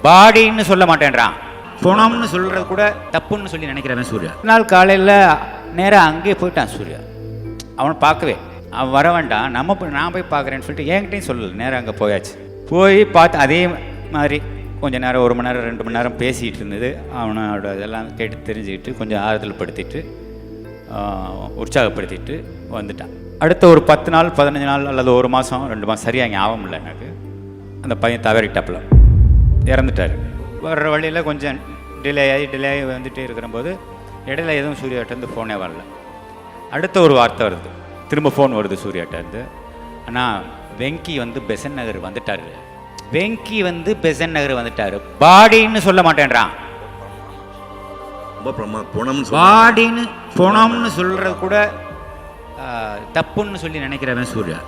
பாடின்னு சொல்ல மாட்டேன்றான். போனோம்னு சொல்கிறது கூட தப்புன்னு சொல்லி நினைக்கிறவன் சூர்யா. நாள் காலையில் நேராக அங்கேயே போயிட்டான் சூர்யா. அவனை பார்க்கவே அவன் வர வேண்டாம், நான் போய் பார்க்குறேன்னு சொல்லிட்டு என்கிட்டையும் சொல்லலை. நேராக அங்கே போயாச்சு. போய் பார்த்து அதே மாதிரி கொஞ்சம் நேரம் 1 மணி நேரம் 2 மணி நேரம் பேசிகிட்டு இருந்தது. அவனோட இதெல்லாம் கேட்டு தெரிஞ்சுக்கிட்டு கொஞ்சம் ஆறுதல் படுத்திட்டு உற்சாகப்படுத்திட்டு வந்துட்டான். அடுத்த ஒரு 10 நாள் 15 நாள் அல்லது 1 மாதம் 2 மாதம் சரியாக ஞாபகம் இல்லை எனக்கு. அந்த பையன் தவறிட்டாப்புல இறந்துட்டார். வர்ற வழியில் கொஞ்சம் டிலே ஆகி வந்துகிட்டே இருக்கிறபோது இடையில எதுவும் சூர்யாட்டேருந்து ஃபோனே வரல. அடுத்த ஒரு வார்த்தை வருது, திரும்ப ஃபோன் வருது சூர்யாட்டேருந்து. ஆனால் வெங்கி வந்து பெசன் நகர் வந்துட்டார். வெங்கி வந்து பெசன் நகர் வந்துட்டார். பாடின்னு சொல்ல மாட்டேன்றான். பாடின்னு போனோம்னு சொல்கிறது கூட தப்புன்னு சொல்லி நினைக்கிறவன் சூர்யா.